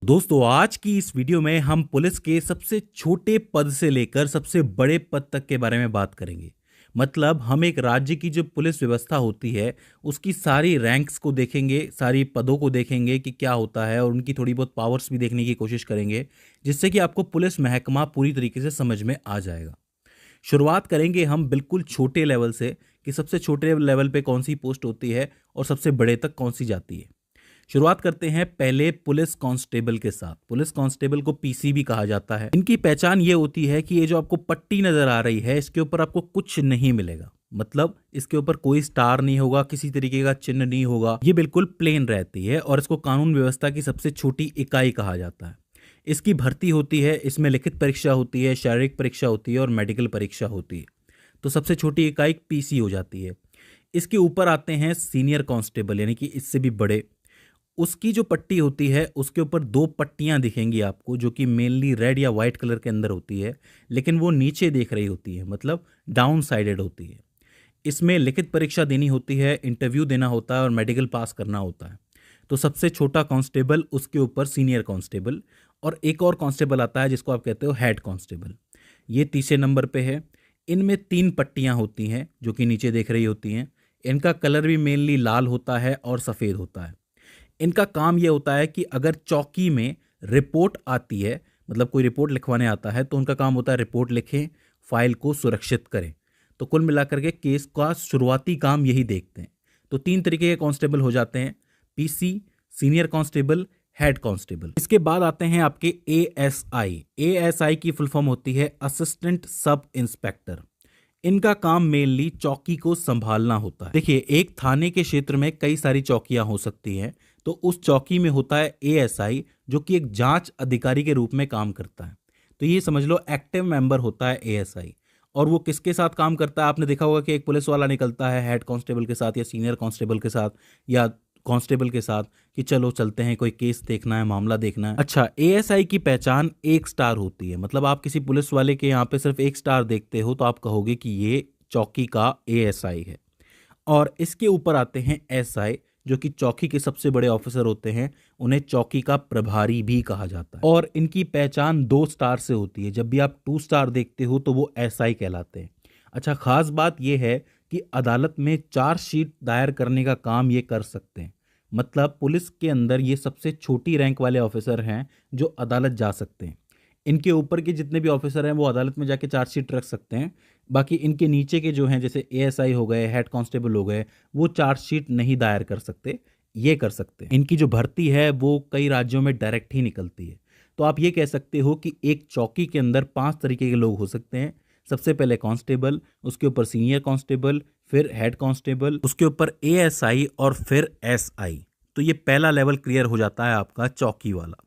दोस्तों आज की इस वीडियो में हम पुलिस के सबसे छोटे पद से लेकर सबसे बड़े पद तक के बारे में बात करेंगे। मतलब हम एक राज्य की जो पुलिस व्यवस्था होती है उसकी सारी रैंक्स को देखेंगे, सारी पदों को देखेंगे कि क्या होता है और उनकी थोड़ी बहुत पावर्स भी देखने की कोशिश करेंगे, जिससे कि आपको पुलिस महकमा पूरी तरीके से समझ में आ जाएगा। शुरुआत करेंगे हम बिल्कुल छोटे लेवल से कि सबसे छोटे लेवल पे कौन सी पोस्ट होती है और सबसे बड़े तक कौन सी जाती है। शुरुआत करते हैं पहले पुलिस कांस्टेबल के साथ। पुलिस कांस्टेबल को पीसी भी कहा जाता है। इनकी पहचान ये होती है कि ये जो आपको पट्टी नजर आ रही है इसके ऊपर आपको कुछ नहीं मिलेगा। मतलब इसके ऊपर कोई स्टार नहीं होगा, किसी तरीके का चिन्ह नहीं होगा, ये बिल्कुल प्लेन रहती है और इसको कानून व्यवस्था की सबसे छोटी इकाई कहा जाता है। इसकी भर्ती होती है, इसमें लिखित परीक्षा होती है, शारीरिक परीक्षा होती है और मेडिकल परीक्षा होती है। तो सबसे छोटी इकाई पीसी हो जाती है। इसके ऊपर आते हैं सीनियर कांस्टेबल, यानी कि इससे भी बड़े। उसकी जो पट्टी होती है उसके ऊपर दो पट्टियां दिखेंगी आपको, जो कि मेनली रेड या वाइट कलर के अंदर होती है, लेकिन वो नीचे देख रही होती है, मतलब डाउन साइडेड होती है। इसमें लिखित परीक्षा देनी होती है, इंटरव्यू देना होता है और मेडिकल पास करना होता है। तो सबसे छोटा कांस्टेबल, उसके ऊपर सीनियर कांस्टेबल, और एक और कांस्टेबल आता है जिसको आप कहते हो हेड कांस्टेबल। ये तीसरे नंबर पे है। इनमें तीन पट्टियां होती हैं जो कि नीचे देख रही होती हैं। इनका कलर भी मेनली लाल होता है और सफ़ेद होता है। इनका काम ये होता है कि अगर चौकी में रिपोर्ट आती है, मतलब कोई रिपोर्ट लिखवाने आता है, तो उनका काम होता है रिपोर्ट लिखें, फाइल को सुरक्षित करें। तो कुल मिलाकर के केस का शुरुआती काम यही देखते हैं। तो तीन तरीके के कांस्टेबल हो जाते हैं: PC, senior constable, head constable. इसके बाद आते हैं आपके एएसआई। एएसआई की फुल फॉर्म होती है असिस्टेंट सब इंस्पेक्टर। इनका काम मेनली चौकी को संभालना होता है। देखिए, एक थाने के क्षेत्र में कई सारी चौकियां हो सकती हैं, तो उस चौकी में होता है एएसआई, जो कि एक जांच अधिकारी के रूप में काम करता है। तो ये समझ लो एक्टिव मेंबर होता है एएसआई। और वो किसके साथ काम करता है? आपने देखा होगा कि एक पुलिस वाला निकलता है हेड कांस्टेबल के साथ या सीनियर कांस्टेबल के साथ या कांस्टेबल के साथ कि चलो चलते हैं, कोई केस देखना है, मामला देखना है। अच्छा, एएसआई की पहचान एक स्टार होती है। मतलब आप किसी पुलिस वाले के यहाँ पे सिर्फ एक स्टार देखते हो तो आप कहोगे कि ये चौकी का एएसआई है। और इसके ऊपर आते हैं एसआई, जो कि चौकी के सबसे बड़े ऑफिसर होते हैं। उन्हें चौकी का प्रभारी भी कहा जाता है और इनकी पहचान दो स्टार से होती है। जब भी आप टू स्टार देखते हो तो वो एसआई कहलाते हैं। अच्छा, खास बात यह है कि अदालत में चार्जशीट दायर करने का काम ये कर सकते हैं। मतलब पुलिस के अंदर ये सबसे छोटी रैंक वाले ऑफिसर हैं जो अदालत जा सकते हैं। इनके ऊपर के जितने भी ऑफिसर हैं वो अदालत में जाके चार्जशीट रख सकते हैं। बाकी इनके नीचे के जो हैं, जैसे एएसआई हो गए, हेड कांस्टेबल हो गए, वो चार्जशीट नहीं दायर कर सकते, ये कर सकते हैं। इनकी जो भर्ती है वो कई राज्यों में डायरेक्ट ही निकलती है। तो आप ये कह सकते हो कि एक चौकी के अंदर 5 तरीके के लोग हो सकते हैं। सबसे पहले कांस्टेबल, उसके ऊपर सीनियर कांस्टेबल, फिर हेड कांस्टेबल, उसके ऊपर एएसआई और फिर एसआई। तो ये पहला लेवल क्लियर हो जाता है आपका चौकी वाला।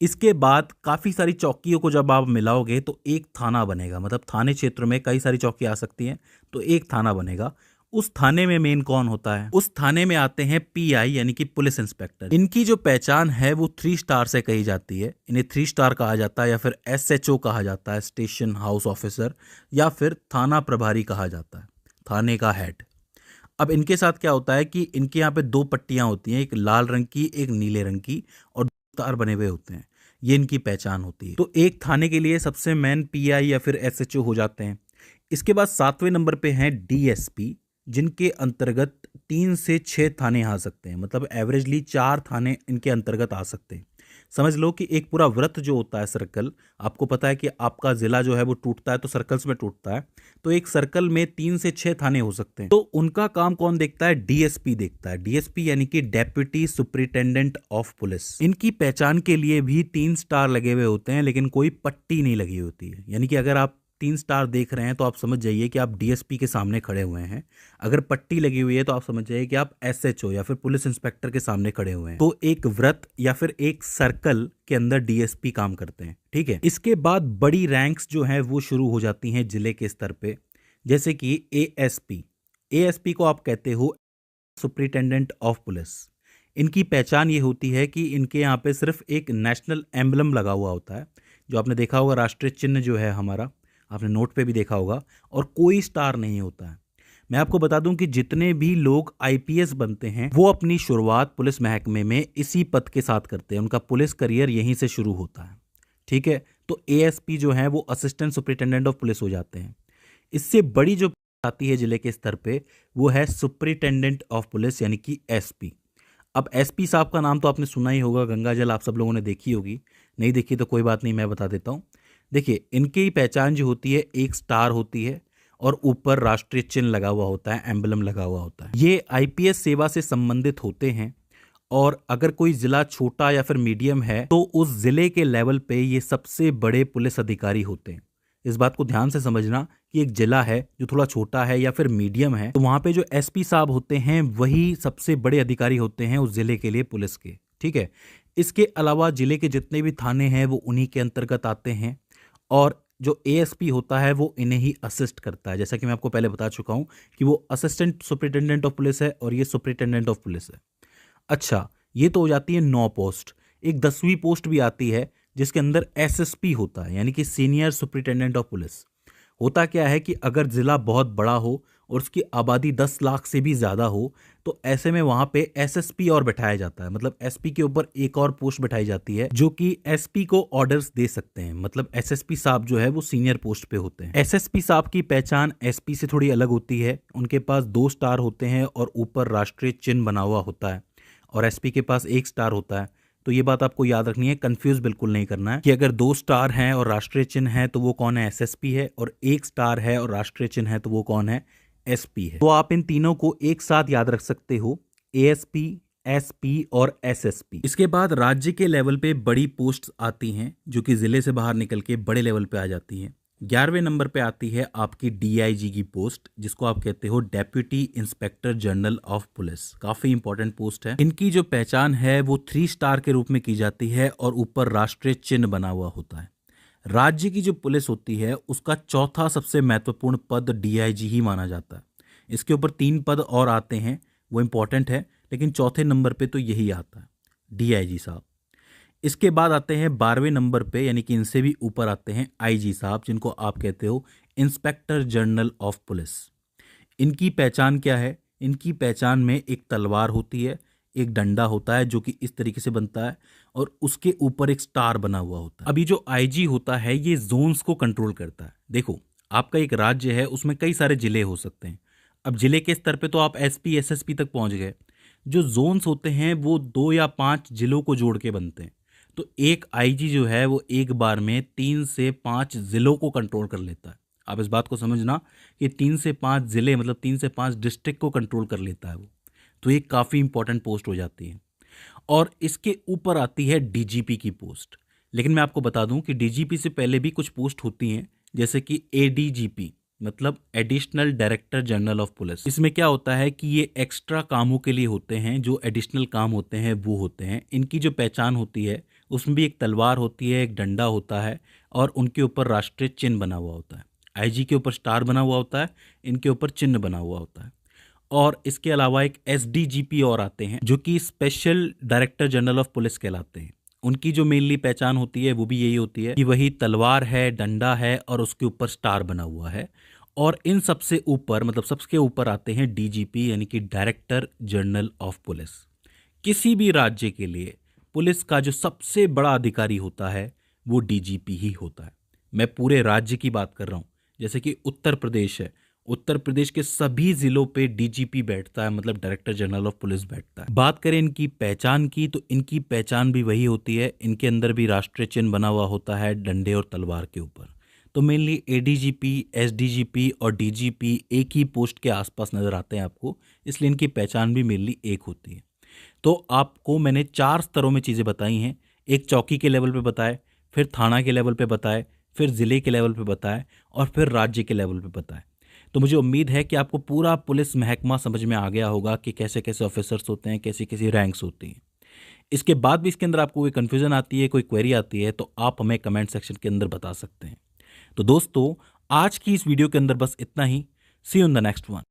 इसके बाद काफ़ी सारी चौकियों को जब आप मिलाओगे तो एक थाना बनेगा। मतलब थाने क्षेत्र में कई सारी चौकी आ सकती हैं, तो एक थाना बनेगा। उस थाने में मेन कौन होता है? उस थाने में आते हैं पीआई, यानी कि पुलिस इंस्पेक्टर। इनकी जो पहचान है वो 3 स्टार से कही जाती है। इन्हें 3 स्टार कहा जाता है या फिर एसएचओ कहा जाता है, स्टेशन हाउस ऑफिसर, या फिर थाना प्रभारी कहा जाता है, थाने का हेड। अब इनके साथ क्या होता है कि इनके यहाँ पे दो पट्टियां होती हैं, एक लाल रंग की, एक नीले रंग की, और तार बने हुए होते हैं। ये इनकी पहचान होती है। तो एक थाने के लिए सबसे मेन पीआई या फिर एसएचओ हो जाते हैं। इसके बाद 7वें नंबर पे हैं डीएसपी, जिनके अंतर्गत 3 से 6 थाने आ सकते हैं। मतलब एवरेजली 4 थाने इनके अंतर्गत आ सकते हैं। समझ लो कि एक पूरा वृत्त जो होता है, सर्कल, आपको पता है कि आपका जिला जो है वो टूटता है तो सर्कल्स में टूटता है। तो एक सर्कल में 3 से 6 थाने हो सकते हैं। तो उनका काम कौन देखता है? डीएसपी देखता है। डीएसपी यानी कि डेप्यूटी सुपरिटेंडेंट ऑफ पुलिस। इनकी पहचान के लिए भी 3 स्टार लगे हुए होते हैं, लेकिन कोई पट्टी नहीं लगी होती है। यानी कि अगर आप 3 स्टार देख रहे हैं तो आप समझ जाइए कि आप डीएसपी के सामने खड़े हुए हैं। अगर पट्टी लगी हुई है तो आप समझ जाइए कि आप एसएचओ या फिर पुलिस इंस्पेक्टर के सामने खड़े हुए हैं। तो एक वृत्त या फिर एक सर्कल के अंदर डीएसपी काम करते हैं, ठीक है। इसके बाद बड़ी रैंक्स जो हैं वो शुरू हो जाती हैं जिले के स्तर पे, जैसे कि एएसपी। एएसपी को आप कहते हो सुपरिटेंडेंट ऑफ पुलिस। इनकी पहचान ये होती है कि इनके यहाँ पे सिर्फ एक नेशनल एम्बलम लगा हुआ होता है, जो आपने देखा होगा, राष्ट्रीय चिन्ह जो है हमारा, आपने नोट पे भी देखा होगा, और कोई स्टार नहीं होता है। मैं आपको बता दूं कि जितने भी लोग आईपीएस बनते हैं वो अपनी शुरुआत पुलिस महकमे में इसी पद के साथ करते हैं, उनका पुलिस करियर यहीं से शुरू होता है। ठीक है, तो एएसपी जो है वो असिस्टेंट सुपरिटेंडेंट ऑफ पुलिस हो जाते हैं। इससे बड़ी जो आती है जिले के स्तर पे वो है सुपरिटेंडेंट ऑफ पुलिस यानी कि एसपी। अब एसपी साहब का नाम तो आपने सुना ही होगा, गंगा जल आप सब लोगों ने देखी होगी, नहीं देखी तो कोई बात नहीं, मैं बता देता हूँ। देखिए, इनकी पहचान जो होती है एक स्टार होती है और ऊपर राष्ट्रीय चिन्ह लगा हुआ होता है, एम्बलम लगा हुआ होता है। ये आईपीएस सेवा से संबंधित होते हैं और अगर कोई जिला छोटा या फिर मीडियम है तो उस जिले के लेवल पे ये सबसे बड़े पुलिस अधिकारी होते हैं। इस बात को ध्यान से समझना कि एक जिला है जो थोड़ा छोटा है या फिर मीडियम है तो वहां पे जो एसपी साहब होते हैं वही सबसे बड़े अधिकारी होते हैं उस जिले के लिए पुलिस के। ठीक है, इसके अलावा जिले के जितने भी थाने हैं वो उन्हीं के अंतर्गत आते हैं और जो एएसपी होता है वो इन्हें ही असिस्ट करता है। जैसा कि मैं आपको पहले बता चुका हूं कि वो असिस्टेंट सुपरिटेंडेंट ऑफ पुलिस है और ये सुपरिटेंडेंट ऑफ पुलिस है। अच्छा, ये तो हो जाती है 9 पोस्ट। एक 10वीं पोस्ट भी आती है जिसके अंदर एसएसपी होता है यानी कि सीनियर सुपरिटेंडेंट ऑफ पुलिस। होता क्या है कि अगर जिला बहुत बड़ा हो और उसकी आबादी 10 लाख से भी ज़्यादा हो तो ऐसे में वहाँ पे एसएसपी और बैठाया जाता है, मतलब एसपी के ऊपर एक और पोस्ट बैठाई जाती है जो कि एसपी को ऑर्डर्स दे सकते हैं। मतलब एसएसपी साहब जो है वो सीनियर पोस्ट पे होते हैं। एसएसपी साहब की पहचान एसपी से थोड़ी अलग होती है, उनके पास 2 स्टार होते हैं और ऊपर राष्ट्रीय चिन्ह बना हुआ होता है और एसपी के पास 1 स्टार होता है। तो ये बात आपको याद रखनी है, कंफ्यूज बिल्कुल नहीं करना है कि अगर 2 स्टार हैं और राष्ट्रीय चिन्ह है तो वो कौन है, एसएसपी है, और 1 स्टार है और राष्ट्रीय चिन्ह है तो वो कौन है, एसपी है। तो आप इन तीनों को एक साथ याद रख सकते हो, एएसपी, एसपी और एसएसपी। इसके बाद राज्य के लेवल पे बड़ी पोस्ट्स आती हैं जो कि जिले से बाहर निकल के बड़े लेवल पे आ जाती हैं। 11वें नंबर पे आती है आपकी डीआईजी की पोस्ट, जिसको आप कहते हो deputy inspector general of police. काफी इंपॉर्टेंट पोस्ट है। इनकी जो पहचान है वो 3 स्टार के रूप में की जाती है और ऊपर राष्ट्रीय चिन्ह बना हुआ होता है। राज्य की जो पुलिस होती है उसका चौथा सबसे महत्वपूर्ण पद डीआईजी ही माना जाता है। इसके ऊपर 3 पद और आते हैं, वो इंपॉर्टेंट है, लेकिन चौथे नंबर पे तो यही आता है, डीआईजी साहब। इसके बाद आते हैं 12वें नंबर पे, यानी कि इनसे भी ऊपर आते हैं आईजी साहब, जिनको आप कहते हो इंस्पेक्टर जनरल ऑफ पुलिस। इनकी पहचान क्या है? इनकी पहचान में एक तलवार होती है, एक डंडा होता है जो कि इस तरीके से बनता है और उसके ऊपर एक स्टार बना हुआ होता है। अभी जो आईजी होता है ये जोन्स को कंट्रोल करता है। देखो, आपका एक राज्य है, उसमें कई सारे जिले हो सकते हैं। अब जिले के स्तर पे तो आप एसपी एसएसपी तक पहुंच गए। जो जोन्स होते हैं वो 2 या 5 जिलों को जोड़ के बनते हैं। तो एक आईजी जो है वो एक बार में 3 से 5 जिलों को कंट्रोल कर लेता है। आप इस बात को समझना कि 3 से 5 जिले मतलब 3 से 5 डिस्ट्रिक्ट को कंट्रोल कर लेता है वो। तो ये काफ़ी इंपॉर्टेंट पोस्ट हो जाती है। और इसके ऊपर आती है डीजीपी की पोस्ट। लेकिन मैं आपको बता दूं कि डीजीपी से पहले भी कुछ पोस्ट होती हैं, जैसे कि एडीजीपी मतलब additional director general of police. इसमें क्या होता है कि ये एक्स्ट्रा कामों के लिए होते हैं, जो एडिशनल काम होते हैं वो होते हैं। इनकी जो पहचान होती है उसमें भी एक तलवार होती है, एक डंडा होता है और उनके ऊपर राष्ट्रीय चिन्ह बना हुआ होता है। आईजी के ऊपर स्टार बना हुआ होता है, इनके ऊपर चिन्ह बना हुआ होता है। और इसके अलावा एक एसडीजीपी और आते हैं जो कि special director general of police कहलाते हैं। उनकी जो मेनली पहचान होती है वो भी यही होती है कि वही तलवार है, डंडा है और उसके ऊपर स्टार बना हुआ है। और इन सबसे ऊपर मतलब सबसे ऊपर आते हैं डीजीपी यानी कि डायरेक्टर जनरल ऑफ पुलिस। किसी भी राज्य के लिए पुलिस का जो सबसे बड़ा अधिकारी होता है वो डीजीपी ही होता है। मैं पूरे राज्य की बात कर रहा हूँ। जैसे कि उत्तर प्रदेश है, उत्तर प्रदेश के सभी जिलों पे डीजीपी बैठता है, मतलब डायरेक्टर जनरल ऑफ पुलिस बैठता है। बात करें इनकी पहचान की तो इनकी पहचान भी वही होती है। इनके अंदर भी राष्ट्रीय चिन्ह बना हुआ होता है डंडे और तलवार के ऊपर। तो मेनली एडीजीपी, एसडीजीपी और डीजीपी एक ही पोस्ट के आसपास नजर आते हैं आपको, इसलिए इनकी पहचान भी मेनली एक होती है। तो आपको मैंने 4 स्तरों में चीज़ें बताई हैं। एक चौकी के लेवल पे बताए, फिर थाना के लेवल पे बताए, फिर ज़िले के लेवल पे बताए और फिर राज्य के लेवल पे बताए। तो मुझे उम्मीद है कि आपको पूरा पुलिस महकमा समझ में आ गया होगा कि कैसे कैसे ऑफिसर्स होते हैं, कैसी कैसी रैंक्स होती हैं। इसके बाद भी इसके अंदर आपको कोई कन्फ्यूज़न आती है, कोई क्वेरी आती है तो आप हमें कमेंट सेक्शन के अंदर बता सकते हैं। तो दोस्तों, आज की इस वीडियो के अंदर बस इतना ही। See you in the next one.